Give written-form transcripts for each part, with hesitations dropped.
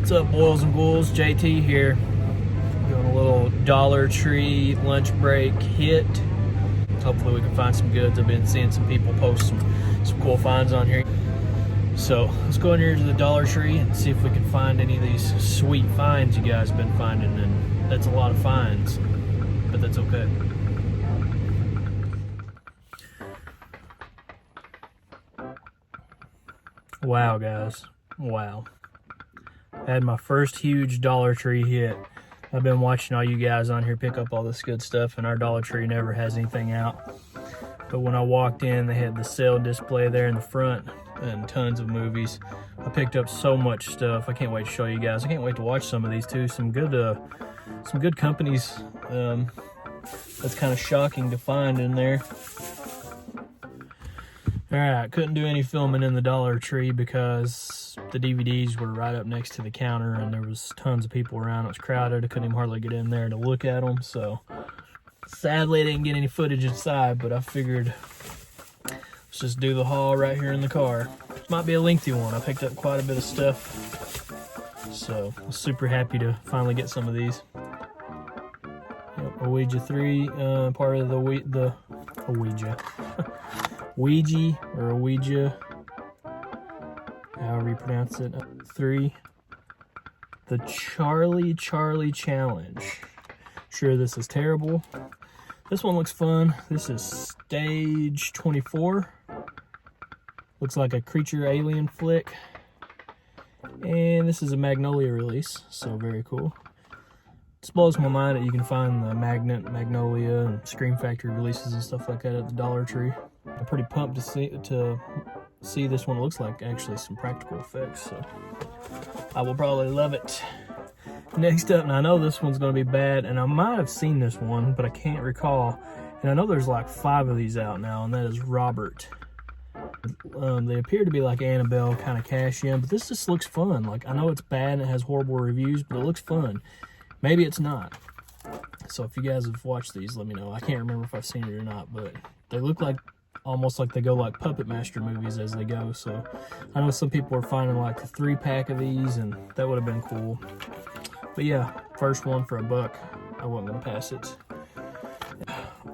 What's up, boils and ghouls? JT here, doing a little Dollar Tree lunch break hit. Hopefully we can find some goods. I've been seeing some people post some cool finds on here. So let's go in here to the Dollar Tree and see if we can find any of these sweet finds you guys have been finding. And that's a lot of finds, but that's okay. Wow, guys, wow. I had my first huge Dollar Tree hit. I've been watching all you guys on here pick up all this good stuff, and our Dollar Tree never has anything out. But when I walked in, they had the sale display there in the front and tons of movies. I picked up so much stuff. I can't wait to show you guys. I can't wait to watch some of these too. Some good companies. That's kind of shocking to find in there. Alright, couldn't do any filming in the Dollar Tree because the DVDs were right up next to the counter and there was tons of people around. It was crowded. I couldn't even hardly get in there to look at them. So sadly I didn't get any footage inside, but I figured let's just do the haul right here in the car. Might be a lengthy one. I picked up quite a bit of stuff. So I'm super happy to finally get some of these. Yep, Ouija 3, part of the Ouija. Ouija, or Ouija, however you pronounce it. 3, the Charlie Challenge. Sure, this is terrible. This one looks fun. This is Stage 24. Looks like a creature alien flick. And this is a Magnolia release, so very cool. It blows my mind that you can find the Magnolia and Scream Factory releases and stuff like that at the Dollar Tree. I'm pretty pumped to see this one. Looks like actually some practical effects, so I will probably love it. Next up, and I know this one's going to be bad, and I might have seen this one, but I can't recall. And I know there's like 5 of these out now, and that is Robert. They appear to be like Annabelle kind of cash-in, but this just looks fun. Like, I know it's bad and it has horrible reviews, but it looks fun. Maybe it's not. So if you guys have watched these, let me know. I can't remember if I've seen it or not, but they look like almost like they go like Puppet Master movies as they go. So I know some people are finding like a 3-pack of these, and that would have been cool. But yeah, first one for $1. I wasn't gonna pass it.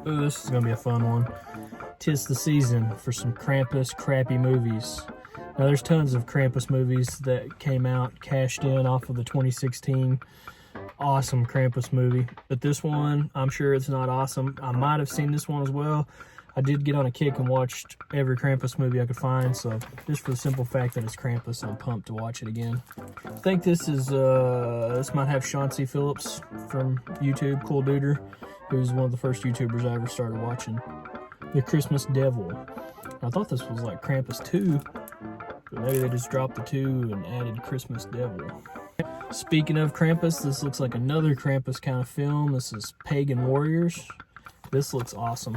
Ooh, this is gonna be a fun one. 'Tis the season for some Krampus crappy movies. Now there's tons of Krampus movies that came out, cashed in off of the 2016 awesome Krampus movie. But this one, I'm sure it's not awesome. I might have seen this one as well. I did get on a kick and watched every Krampus movie I could find, so just for the simple fact that it's Krampus, I'm pumped to watch it again. I think this is, this might have Chauncey Phillips from YouTube, Cool Duder, who's one of the first YouTubers I ever started watching. The Christmas Devil. I thought this was like Krampus 2, but maybe they just dropped the 2 and added Christmas Devil. Speaking of Krampus, this looks like another Krampus kind of film. This is Pagan Warriors. This looks awesome.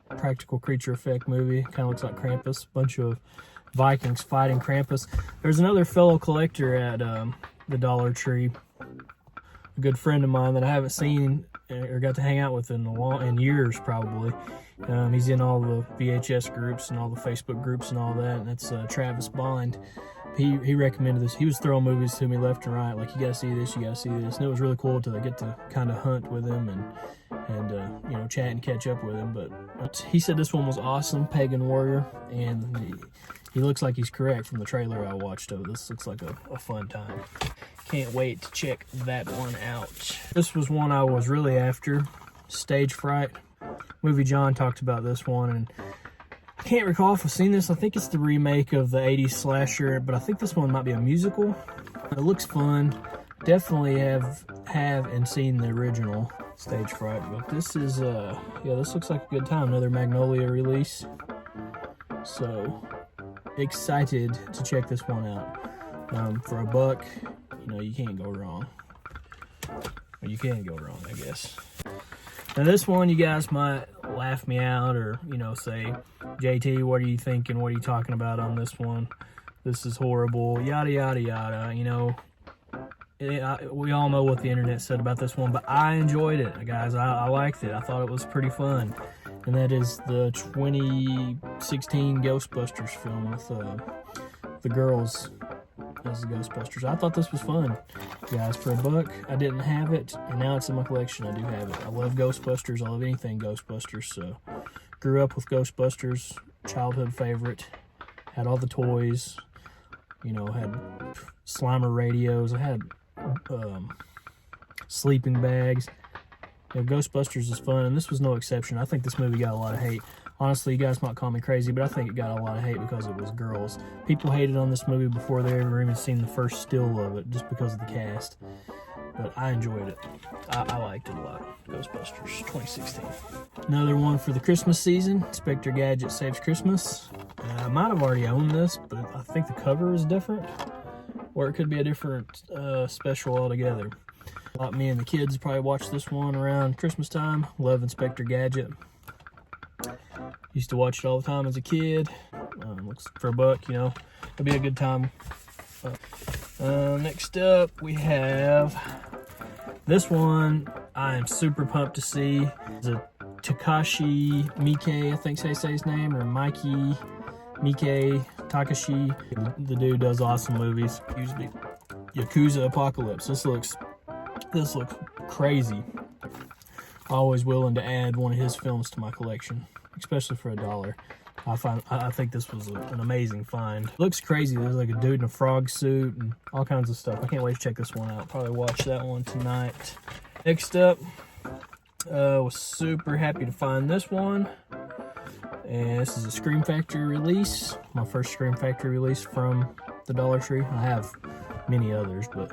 Practical creature effect movie. Kind of looks like Krampus. Bunch of Vikings fighting Krampus. There's another fellow collector at the Dollar Tree. A good friend of mine that I haven't seen or got to hang out with in years probably. He's in all the VHS groups and all the Facebook groups and all that. And that's Travis Bond. He recommended this. He was throwing movies to me left and right, like, you gotta see this, you gotta see this. And it was really cool to get to kind of hunt with him and you know, chat and catch up with him. But he said this one was awesome, Pagan Warrior, and he looks like he's correct from the trailer I watched of. This looks like a fun time. Can't wait to check that one out. This was one I was really after, Stage Fright. Movie John talked about this one, and I can't recall if I've seen this. I think it's the remake of the 80s slasher, but I think this one might be a musical. It looks fun. Definitely have and seen the original Stage Fright, but this is, yeah, this looks like a good time. Another Magnolia release. So, excited to check this one out. For $1, you know, you can't go wrong. Well, you can go wrong, I guess. Now this one, you guys might laugh me out or, you know, say, JT, what are you thinking? What are you talking about on this one? This is horrible, yada, yada, yada. You know, we all know what the internet said about this one, but I enjoyed it, guys. I liked it. I thought it was pretty fun. And that is the 2016 Ghostbusters film with the girls as the Ghostbusters. I thought this was fun, guys. For $1, I didn't have it, and now it's in my collection. I do have it. I love Ghostbusters. I love anything Ghostbusters. So, grew up with Ghostbusters, childhood favorite. Had all the toys. You know, had Slimer radios. I had sleeping bags. You know, Ghostbusters is fun, and this was no exception. I think this movie got a lot of hate. Honestly, you guys might call me crazy, but I think it got a lot of hate because it was girls. People hated on this movie before they ever even seen the first still of it, just because of the cast. But I enjoyed it. I liked it a lot. Ghostbusters 2016. Another one for the Christmas season, Inspector Gadget Saves Christmas. I might have already owned this, but I think the cover is different, or it could be a different special altogether. Me and the kids probably watch this one around Christmas time. Love Inspector Gadget. Used to watch it all the time as a kid. Looks for $1, you know, it'll be a good time. Next up, we have this one. I am super pumped to see. It's a Takashi Miike, I think say his name, or Mikey Miike Takashi. The dude does awesome movies. Usually, Yakuza Apocalypse. This looks crazy. Always willing to add one of his films to my collection, especially for $1. I think this was an amazing find. Looks crazy. There's like a dude in a frog suit and all kinds of stuff. I can't wait to check this one out. Probably watch that one tonight. Next up, was super happy to find this one. And this is a Scream Factory release. My first Scream Factory release from the Dollar Tree. I have many others, but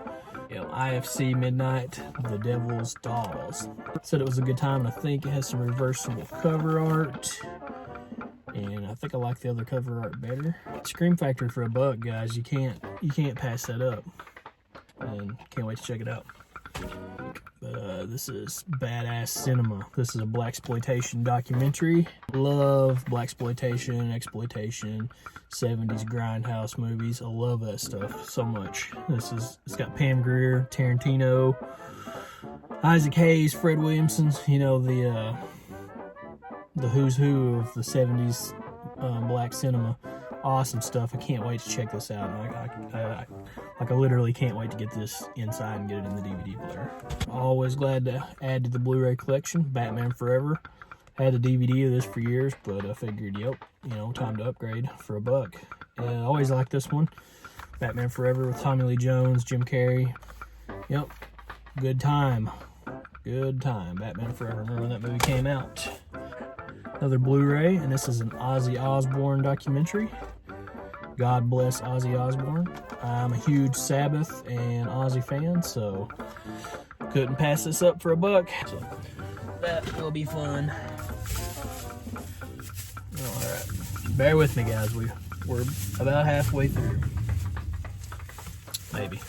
you know, IFC Midnight, The Devil's Dolls. Said it was a good time, and I think it has some reversible cover art. And I think I like the other cover art better. Scream Factory for $1, guys. You can't pass that up. And can't wait to check it out. But this is Badass Cinema. This is a blaxploitation documentary. Love blaxploitation, exploitation, 70s grindhouse movies. I love that stuff so much. It's got Pam Grier, Tarantino, Isaac Hayes, Fred Williamson. You know, the who's who of the 70s black cinema. Awesome stuff. I can't wait to check this out. I literally can't wait to get this inside and get it in the DVD player. Always glad to add to the Blu-ray collection. Batman Forever. Had a DVD of this for years, but I figured, yep, you know, time to upgrade for $1. And I always like this one. Batman Forever with Tommy Lee Jones, Jim Carrey. Yep, good time. Good time. Batman Forever. Remember when that movie came out? Another Blu-ray, and this is an Ozzy Osbourne documentary. God bless Ozzy Osbourne. I'm a huge Sabbath and Ozzy fan, so couldn't pass this up for $1. So that will be fun. Alright, bear with me, guys. We're about halfway through. Maybe.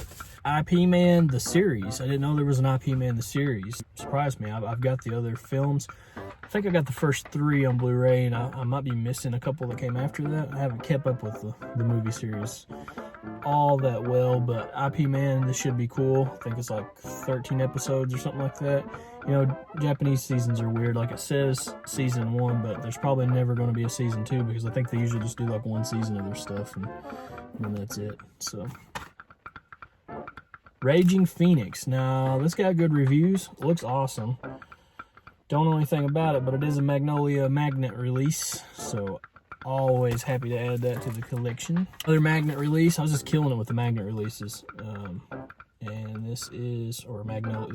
IP Man, the series. I didn't know there was an IP Man, the series. Surprised me. I've got the other films. I think I got the first 3 on Blu-ray, and I might be missing a couple that came after that. I haven't kept up with the movie series all that well, but IP Man, this should be cool. I think it's like 13 episodes or something like that. You know, Japanese seasons are weird. Like it says season 1, but there's probably never going to be a season 2 because I think they usually just do like 1 season of their stuff, and then that's it. So, Raging Phoenix. Now, this got good reviews. It looks awesome. Don't know anything about it, but it is a Magnolia Magnet release, so always happy to add that to the collection. Another Magnet release. I was just killing it with the Magnet releases. And this is, or Magnolia,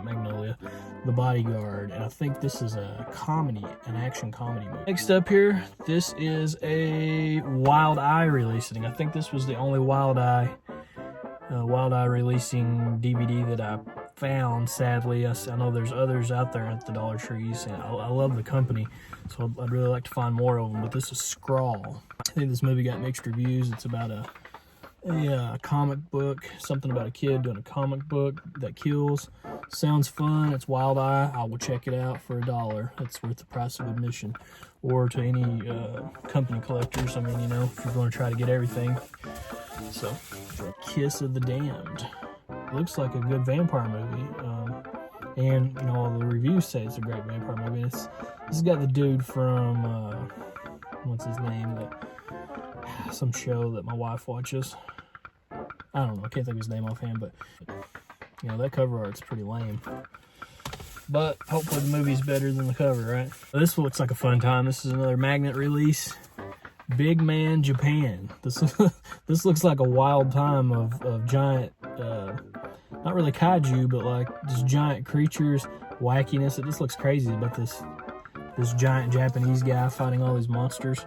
Magnolia, The Bodyguard. And I think this is a comedy, an action comedy movie. Next up here, this is a Wild Eye release. I think this was the only Wild Eye releasing DVD that I found, sadly. I know there's others out there at the Dollar Trees, and I love the company, so I'd really like to find more of them, but this is Scrawl. I think this movie got mixed reviews. It's about a comic book, something about a kid doing a comic book that kills. Sounds fun. It's Wild Eye. I will check it out for $1. It's worth the price of admission. Or to any company collectors, I mean, you know, if you're going to try to get everything. So, Kiss of the Damned. Looks like a good vampire movie. And, you know, all the reviews say it's a great vampire movie. This has got the dude from, what's his name? Some show that my wife watches. I don't know, I can't think of his name offhand, but you know, that cover art's pretty lame. But hopefully the movie's better than the cover, right? This looks like a fun time. This is another magnet release. Big Man Japan. This this looks like a wild time of giant, not really kaiju, but like just giant creatures, wackiness. It just looks crazy about this giant Japanese guy fighting all these monsters.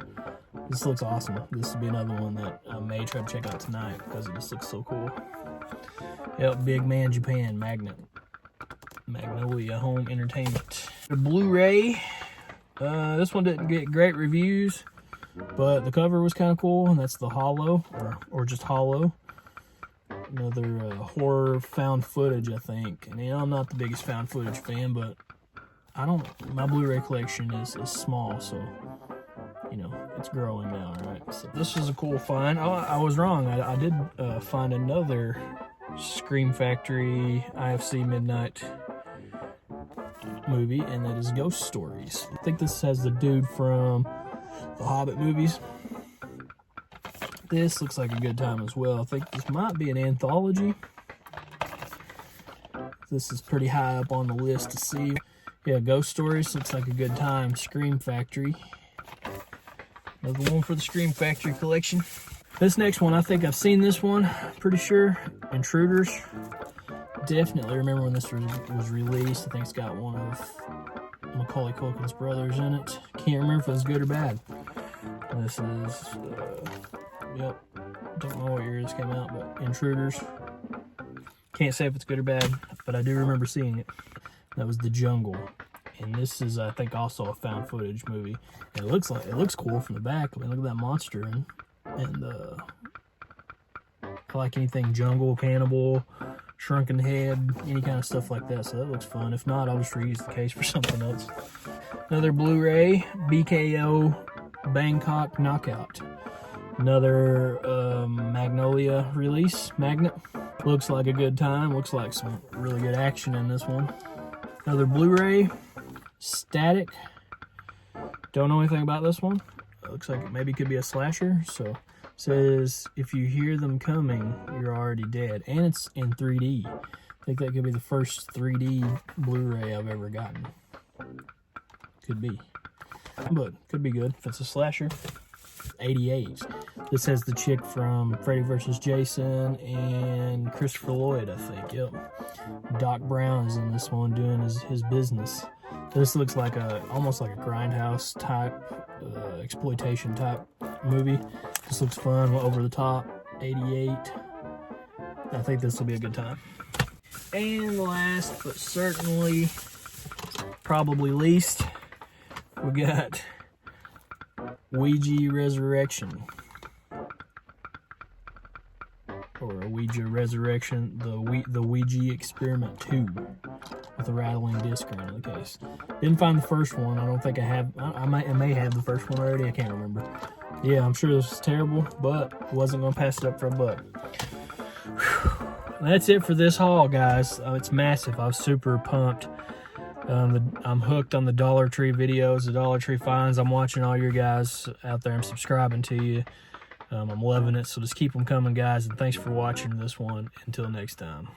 This looks awesome. This will be another one that I may try to check out tonight because it just looks so cool. Yep, Big Man Japan Magnet. Magnolia Home Entertainment. The Blu-ray. This one didn't get great reviews, but the cover was kind of cool, and that's the Hollow, or just Hollow. Another horror found footage, I think. And you know, I'm not the biggest found footage fan, but my Blu-ray collection is small, so you know, it's growing now, right? So this is a cool find. Oh, I was wrong. I did find another Scream Factory IFC Midnight movie, and that is Ghost Stories. I think this has the dude from the Hobbit movies. This looks like a good time as well. I think this might be an anthology. This is pretty high up on the list to see. Yeah, Ghost Stories looks like a good time. Scream Factory. Another one for the Scream Factory collection. This next one, I think I've seen this one, pretty sure. Intruders. Definitely remember when this was released. I think it's got one of Macaulay Culkin's brothers in it. Can't remember if it was good or bad. This is, yep, don't know what year this came out, but Intruders. Can't say if it's good or bad, but I do remember seeing it. That was The Jungle. And this is, I think, also a found footage movie. And it looks cool from the back. I mean, look at that monster, and I like anything jungle, cannibal, shrunken head, any kind of stuff like that. So that looks fun. If not, I'll just reuse the case for something else. Another Blu-ray, BKO Bangkok Knockout. Another Magnolia release, Magnet. Looks like a good time. Looks like some really good action in this one. Another Blu-ray, Static. Don't know anything about this one. Looks like it maybe could be a slasher. So it says, if you hear them coming, you're already dead. And it's in 3D. I think that could be the first 3D Blu-ray I've ever gotten. Could be. But could be good if it's a slasher. 88. This has the chick from Freddy vs. Jason and Christopher Lloyd, I think. Yep. Doc Brown is in this one doing his business. This looks like almost like a grindhouse type, exploitation type movie. This looks fun, over the top. 88. I think this will be a good time. And last but certainly, probably least, we got Ouija Resurrection. Or a Ouija Resurrection, the Ouija Experiment 2. With a rattling disc around the case. Didn't find the first one. I don't think I have. I may have the first one already. I can't remember. Yeah, I'm sure this is terrible, but I wasn't going to pass it up for a buck. That's it for this haul, guys. It's massive. I was super pumped. I'm hooked on the Dollar Tree videos, the Dollar Tree finds. I'm watching all your guys out there. I'm subscribing to you. I'm loving it. So just keep them coming, guys. And thanks for watching this one. Until next time.